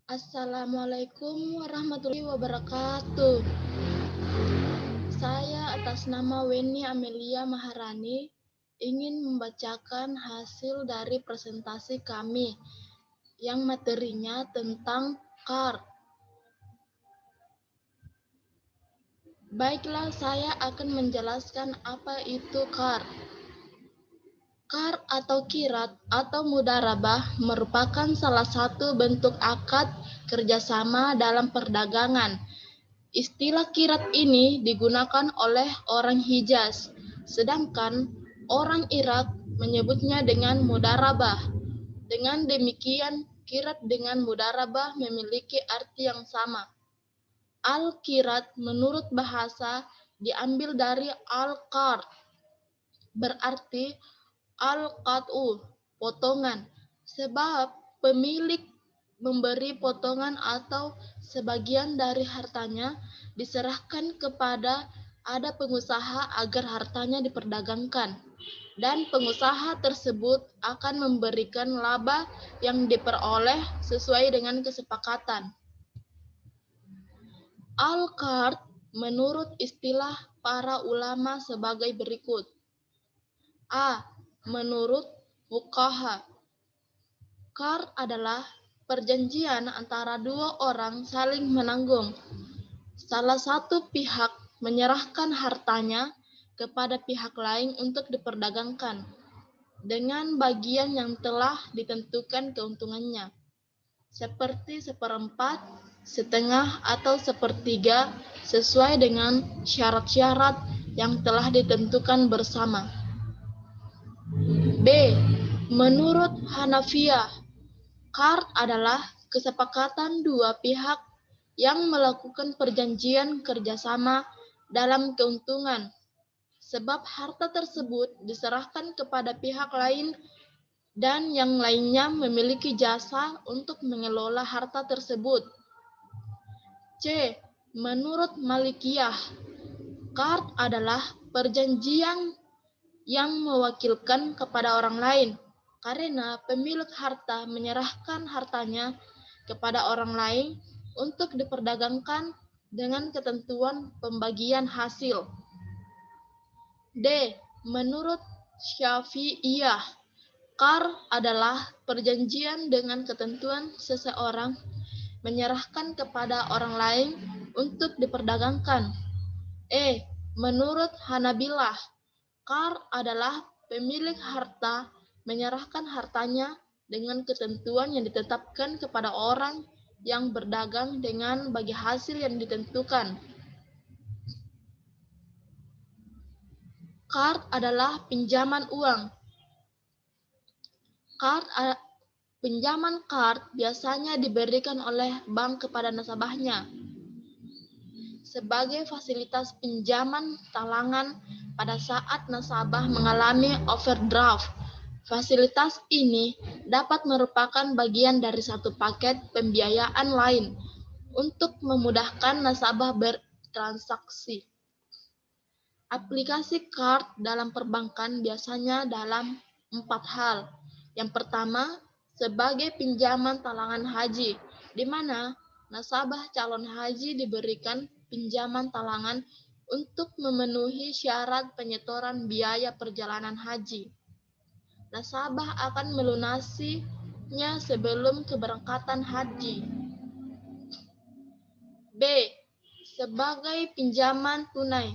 Assalamualaikum warahmatullahi wabarakatuh. Saya atas nama Weni Amelia Maharani ingin membacakan hasil dari presentasi kami yang materinya tentang CAR. Baiklah, saya akan menjelaskan apa itu CAR. CAR atau kirat atau mudharabah merupakan salah satu bentuk akad kerjasama dalam perdagangan. Istilah kirat ini digunakan oleh orang Hijaz, sedangkan orang Irak menyebutnya dengan mudharabah. Dengan demikian, kirat dengan mudharabah memiliki arti yang sama. Al-kirat menurut bahasa diambil dari al-qard, berarti al-qat'u, potongan, sebab pemilik memberi potongan atau sebagian dari hartanya diserahkan kepada ada pengusaha agar hartanya diperdagangkan, dan pengusaha tersebut akan memberikan laba yang diperoleh sesuai dengan kesepakatan. Al-qard menurut istilah para ulama sebagai berikut. A. Menurut fuqaha, qard adalah perjanjian antara dua orang saling menanggung. Salah satu pihak menyerahkan hartanya kepada pihak lain untuk diperdagangkan dengan bagian yang telah ditentukan keuntungannya, seperti seperempat, setengah, atau sepertiga sesuai dengan syarat-syarat yang telah ditentukan bersama. B. Menurut Hanafiyah, qard adalah kesepakatan dua pihak yang melakukan perjanjian kerjasama dalam keuntungan, sebab harta tersebut diserahkan kepada pihak lain dan yang lainnya memiliki jasa untuk mengelola harta tersebut. C. Menurut Malikiyah, qard adalah perjanjian yang mewakilkan kepada orang lain, karena pemilik harta menyerahkan hartanya kepada orang lain untuk diperdagangkan dengan ketentuan pembagian hasil. D. Menurut Syafi'iyah, qard adalah perjanjian dengan ketentuan seseorang menyerahkan kepada orang lain untuk diperdagangkan. E. Menurut Hanabilah, qard adalah pemilik harta menyerahkan hartanya dengan ketentuan yang ditetapkan kepada orang yang berdagang dengan bagi hasil yang ditentukan. Qard adalah pinjaman uang. Pinjaman qard biasanya diberikan oleh bank kepada nasabahnya sebagai fasilitas pinjaman talangan pada saat nasabah mengalami overdraft. Fasilitas ini dapat merupakan bagian dari satu paket pembiayaan lain untuk memudahkan nasabah bertransaksi. Aplikasi qard dalam perbankan biasanya dalam 4 hal. Yang pertama, sebagai pinjaman talangan haji, di mana nasabah calon haji diberikan pinjaman talangan untuk memenuhi syarat penyetoran biaya perjalanan haji. Nasabah akan melunasinya sebelum keberangkatan haji. B. Sebagai pinjaman tunai,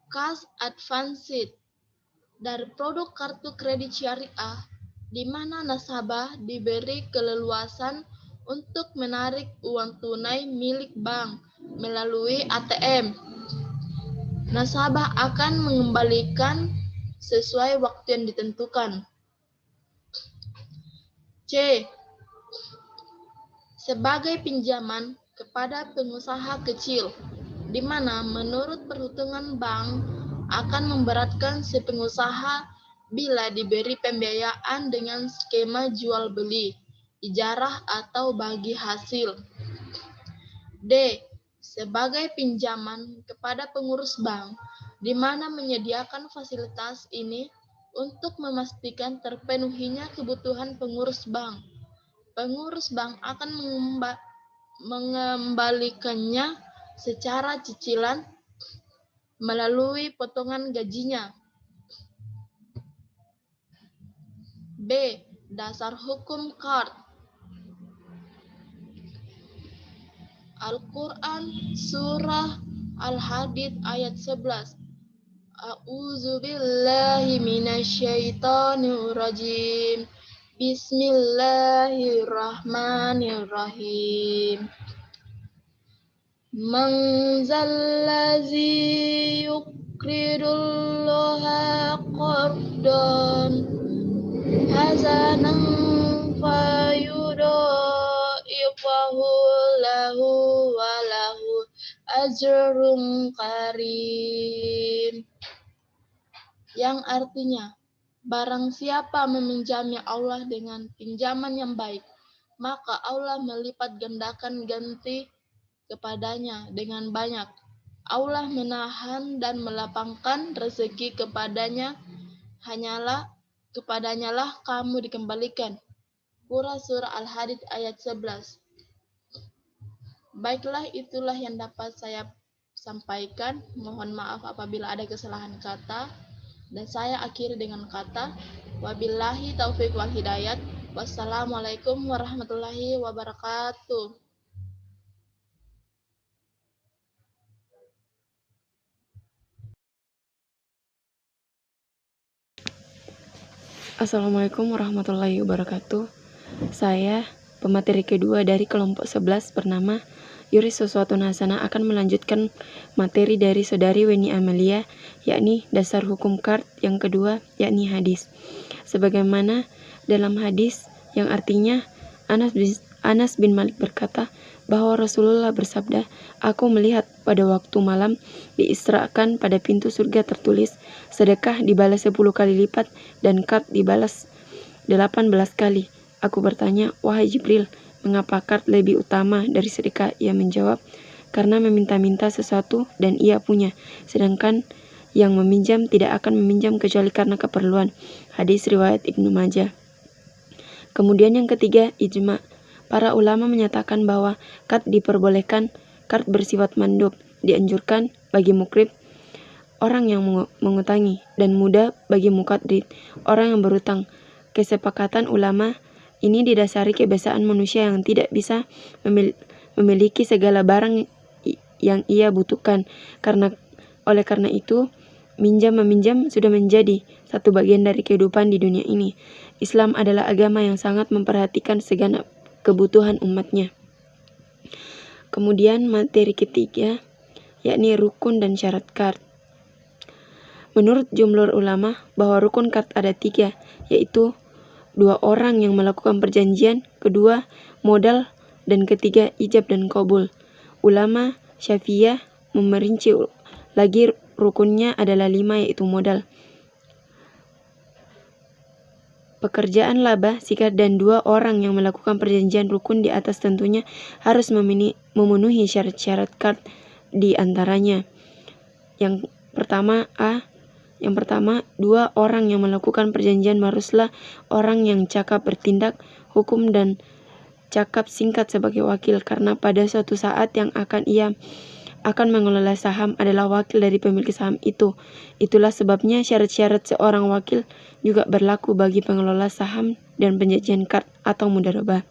cash advanced, dari produk kartu kredit syariah, di mana nasabah diberi keleluasan untuk menarik uang tunai milik bank melalui ATM. Nasabah akan mengembalikan sesuai waktu yang ditentukan. C. Sebagai pinjaman kepada pengusaha kecil, di mana menurut perhitungan bank akan memberatkan si pengusaha bila diberi pembiayaan dengan skema jual beli, ijarah, atau bagi hasil. D. Sebagai pinjaman kepada pengurus bank, di mana menyediakan fasilitas ini untuk memastikan terpenuhinya kebutuhan pengurus bank. Pengurus bank akan mengembalikannya secara cicilan melalui potongan gajinya. B. Dasar hukum KART. Al-Quran Surah Al-Hadid ayat 11. A'udzubillahi minasyaitonirrajim. Bismillahirrahmanirrahim. Man zallazi yuqridullaha qardan hasanan fayudha'ifahu lahu wa lahu ajrun karim. Yang artinya, barang siapa meminjami Allah dengan pinjaman yang baik, maka Allah melipat gandakan ganti kepadanya dengan banyak. Allah menahan dan melapangkan rezeki kepadanya, kepadanyalah kamu dikembalikan. Surah Al-Hadid ayat 11. Baiklah, itulah yang dapat saya sampaikan. Mohon maaf apabila ada kesalahan kata. Dan saya akhiri dengan kata, wabillahi taufiq wal hidayat. Wassalamualaikum warahmatullahi wabarakatuh. Assalamualaikum warahmatullahi wabarakatuh. Saya, pemateri kedua dari kelompok 11 bernama Yuris Suswatun Hasanah akan melanjutkan materi dari Saudari Weni Amalia, yakni dasar hukum KART yang kedua, yakni hadis. Sebagaimana dalam hadis yang artinya Anas bin Malik berkata bahwa Rasulullah bersabda, "Aku melihat pada waktu malam diisrakan pada pintu surga tertulis, sedekah dibalas 10 kali lipat dan KART dibalas 18 kali. Aku bertanya, wahai Jibril, mengapa KART lebih utama dari sedekah?" Ia menjawab, karena meminta-minta sesuatu dan ia punya, sedangkan yang meminjam tidak akan meminjam kecuali karena keperluan. Hadis riwayat Ibnu Majah. Kemudian yang ketiga, ijma. Para ulama menyatakan bahwa KART diperbolehkan. KART bersifat mandub, dianjurkan bagi mukrib, orang yang mengutangi, dan mudah bagi muqaddid, orang yang berutang. Kesepakatan ulama ini didasari kebiasaan manusia yang tidak bisa memiliki segala barang yang ia butuhkan. Oleh karena itu, minjam-meminjam sudah menjadi satu bagian dari kehidupan di dunia ini. Islam adalah agama yang sangat memperhatikan segenap kebutuhan umatnya. Kemudian materi ketiga, yakni rukun dan syarat KART. Menurut jumhur ulama, bahwa rukun KART ada 3, yaitu 2 orang yang melakukan perjanjian, kedua modal, dan ketiga ijab dan qabul. Ulama Syafi'iyah memerinci lagi rukunnya adalah 5, yaitu modal, pekerjaan laba, sikat, dan 2 orang yang melakukan perjanjian. Rukun di atas tentunya harus memenuhi syarat-syarat KART di antaranya. Yang pertama, 2 orang yang melakukan perjanjian haruslah orang yang cakap bertindak hukum dan cakap singkat sebagai wakil, karena pada suatu saat yang ia akan mengelola saham adalah wakil dari pemilik saham itu. Itulah sebabnya syarat-syarat seorang wakil juga berlaku bagi pengelola saham dan penjajian KART atau mudharabah.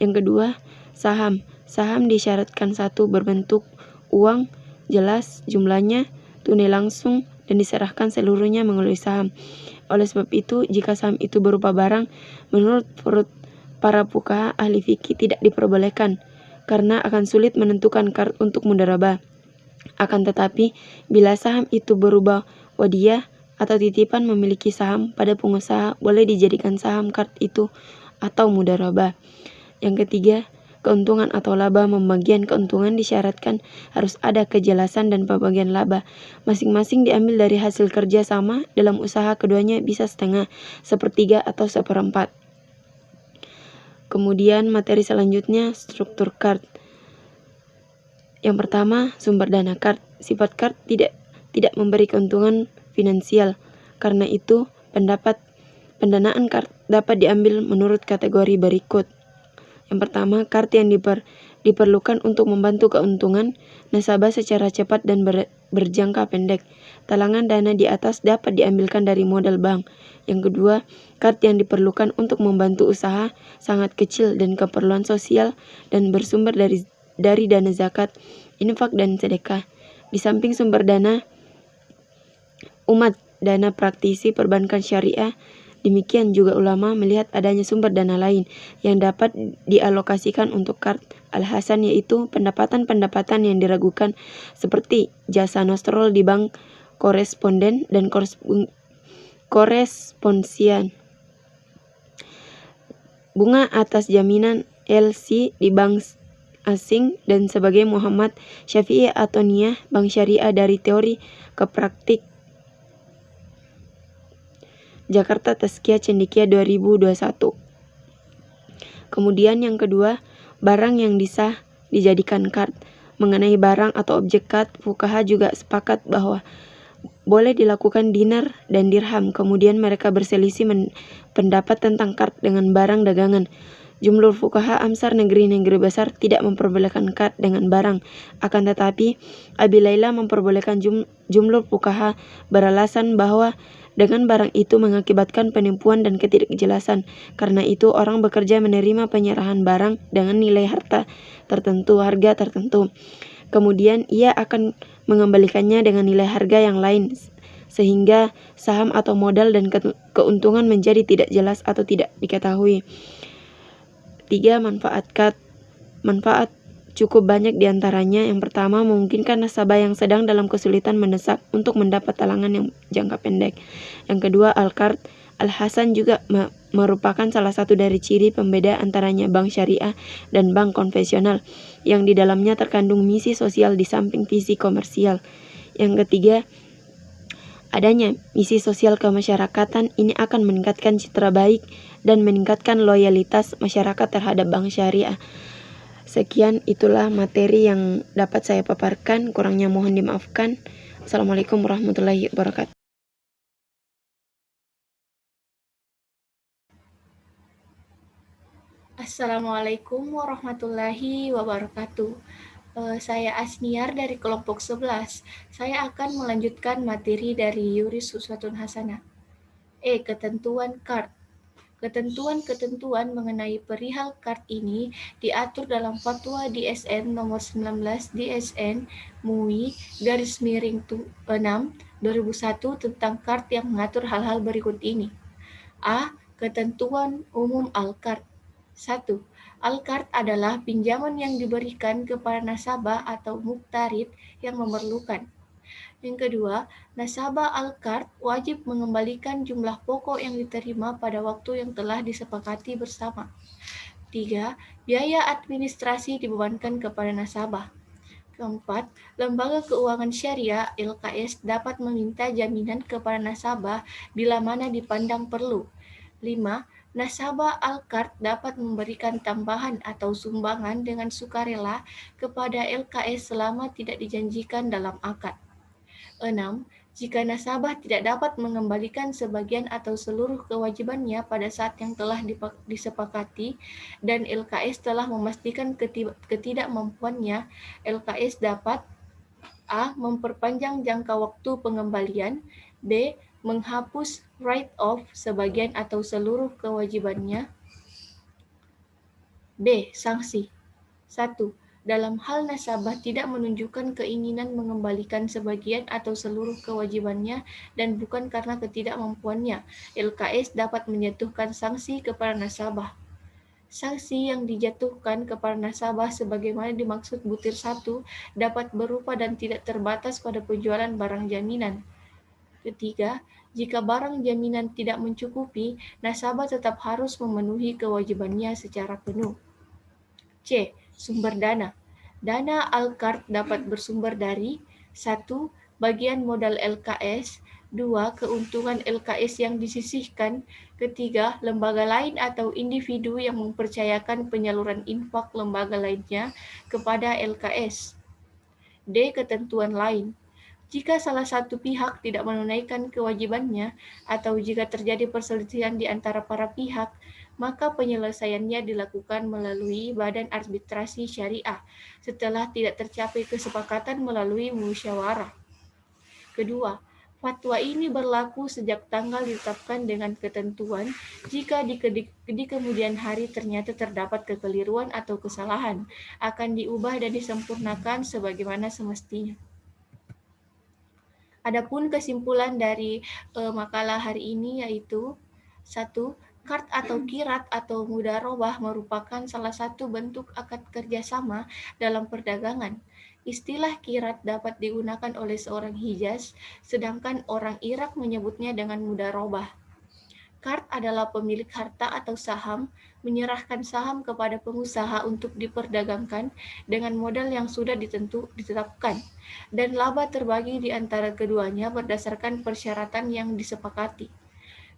Yang kedua, saham. Saham disyaratkan 1, berbentuk uang, jelas jumlahnya, tunai langsung, dan diserahkan seluruhnya melalui saham. Oleh sebab itu, jika saham itu berupa barang, menurut para fuqaha ahli fikih tidak diperbolehkan, karena akan sulit menentukan KART untuk mudharabah. Akan tetapi, bila saham itu berupa wadiyah atau titipan memiliki saham pada pengusaha, boleh dijadikan saham KART itu atau mudharabah. Yang ketiga, keuntungan atau laba. Pembagian keuntungan disyaratkan harus ada kejelasan dan pembagian laba. Masing-masing diambil dari hasil kerja sama dalam usaha keduanya, bisa setengah, sepertiga, atau seperempat. Kemudian materi selanjutnya, struktur KART. Yang pertama, sumber dana KART. Sifat KART tidak memberi keuntungan finansial. Karena itu, pendanaan KART dapat diambil menurut kategori berikut. Yang pertama, kart yang diperlukan untuk membantu keuntungan nasabah secara cepat dan berjangka pendek. Talangan dana di atas dapat diambilkan dari modal bank. Yang kedua, kart yang diperlukan untuk membantu usaha sangat kecil dan keperluan sosial dan bersumber dari dana zakat, infak, dan sedekah. Di samping sumber dana umat, dana praktisi perbankan syariah, demikian juga ulama melihat adanya sumber dana lain yang dapat dialokasikan untuk kart Al-Hasan, yaitu pendapatan-pendapatan yang diragukan seperti jasa nostrol di bank koresponden dan koresponsian, bunga atas jaminan LC di bank asing, dan sebagai Muhammad Syafi'i Atoniyah, bank syariah dari teori ke praktik. Jakarta Tazkiyah Cendekia 2021. Kemudian yang kedua, barang yang disah dijadikan kart. Mengenai barang atau objek kart, fuqaha juga sepakat bahwa boleh dilakukan dinar dan dirham. Kemudian mereka berselisih pendapat tentang kart dengan barang dagangan. Jumhur fuqaha Amsar, negeri-negeri besar, tidak memperbolehkan kart dengan barang. Akan tetapi, Abi Laila memperbolehkan. Jumhur fuqaha beralasan bahwa dengan barang itu mengakibatkan penipuan dan ketidakjelasan. Karena itu orang bekerja menerima penyerahan barang dengan nilai harta tertentu, harga tertentu. Kemudian ia akan mengembalikannya dengan nilai harga yang lain, sehingga saham atau modal dan keuntungan menjadi tidak jelas atau tidak diketahui. 3. Manfaat cukup banyak diantaranya. Yang pertama, memungkinkan nasabah yang sedang dalam kesulitan mendesak untuk mendapat talangan yang jangka pendek. Yang kedua, Al-Qard Al-Hasan juga merupakan salah satu dari ciri pembeda antaranya bank syariah dan bank konvensional, yang di dalamnya terkandung misi sosial di samping visi komersial. Yang ketiga, adanya misi sosial kemasyarakatan ini akan meningkatkan citra baik dan meningkatkan loyalitas masyarakat terhadap bank syariah. Sekian, itulah materi yang dapat saya paparkan. Kurangnya mohon dimaafkan. Assalamualaikum warahmatullahi wabarakatuh. Assalamualaikum warahmatullahi wabarakatuh. Saya Asniar dari kelompok 11. Saya akan melanjutkan materi dari Yuris Uswatun Hasanah. Ketentuan kart. Ketentuan-ketentuan mengenai perihal kart ini diatur dalam Fatwa DSN nomor 19 DSN MUI /6 2001 tentang kart yang mengatur hal-hal berikut ini. A. Ketentuan umum Al-Kart. 1. Al-Kart adalah pinjaman yang diberikan kepada nasabah atau muktarid yang memerlukan. Yang kedua, nasabah Al-Kart wajib mengembalikan jumlah pokok yang diterima pada waktu yang telah disepakati bersama. 3. Biaya administrasi dibebankan kepada nasabah. Keempat, lembaga keuangan syariah LKS dapat meminta jaminan kepada nasabah bila mana dipandang perlu. 5. Nasabah Al-Kart dapat memberikan tambahan atau sumbangan dengan sukarela kepada LKS selama tidak dijanjikan dalam akad. 6. Jika nasabah tidak dapat mengembalikan sebagian atau seluruh kewajibannya pada saat yang telah disepakati dan LKS telah memastikan ketidakmampuannya, LKS dapat A. Memperpanjang jangka waktu pengembalian. B. Menghapus write-off sebagian atau seluruh kewajibannya. B. Sanksi. 1. Dalam hal nasabah tidak menunjukkan keinginan mengembalikan sebagian atau seluruh kewajibannya dan bukan karena ketidakmampuannya, LKS dapat menjatuhkan sanksi kepada nasabah. Sanksi yang dijatuhkan kepada nasabah sebagaimana dimaksud butir 1 dapat berupa dan tidak terbatas pada penjualan barang jaminan. Ketiga, jika barang jaminan tidak mencukupi, nasabah tetap harus memenuhi kewajibannya secara penuh. C. Sumber dana. Dana Al-Kart dapat bersumber dari 1. Bagian modal LKS. 2. Keuntungan LKS yang disisihkan. Ketiga, lembaga lain atau individu yang mempercayakan penyaluran infak lembaga lainnya kepada LKS. D. Ketentuan lain. Jika salah satu pihak tidak menunaikan kewajibannya atau jika terjadi perselisihan di antara para pihak, maka penyelesaiannya dilakukan melalui Badan Arbitrasi Syariah setelah tidak tercapai kesepakatan melalui musyawarah. Kedua, fatwa ini berlaku sejak tanggal ditetapkan dengan ketentuan jika di kemudian hari ternyata terdapat kekeliruan atau kesalahan, akan diubah dan disempurnakan sebagaimana semestinya. Adapun kesimpulan dari makalah hari ini yaitu 1. Kart atau kirat atau mudharabah merupakan salah satu bentuk akad kerjasama dalam perdagangan. Istilah kirat dapat digunakan oleh seorang Hijaz, sedangkan orang Irak menyebutnya dengan mudharabah. Kart adalah pemilik harta atau saham menyerahkan saham kepada pengusaha untuk diperdagangkan dengan modal yang sudah ditetapkan, dan laba terbagi di antara keduanya berdasarkan persyaratan yang disepakati.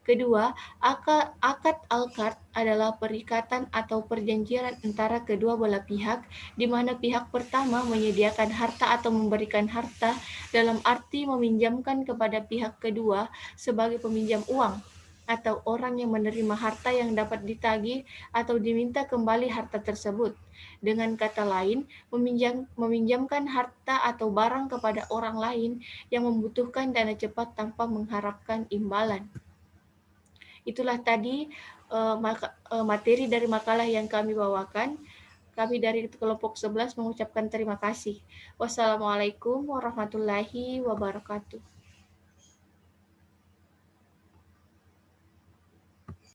Kedua, akad al-qard adalah perikatan atau perjanjian antara kedua belah pihak, di mana pihak pertama menyediakan harta atau memberikan harta dalam arti meminjamkan kepada pihak kedua sebagai peminjam uang, atau orang yang menerima harta yang dapat ditagih atau diminta kembali harta tersebut. Dengan kata lain, meminjamkan harta atau barang kepada orang lain yang membutuhkan dana cepat tanpa mengharapkan imbalan. Itulah tadi materi dari makalah yang kami bawakan. Kami dari kelompok 11 mengucapkan terima kasih. Wassalamualaikum warahmatullahi wabarakatuh.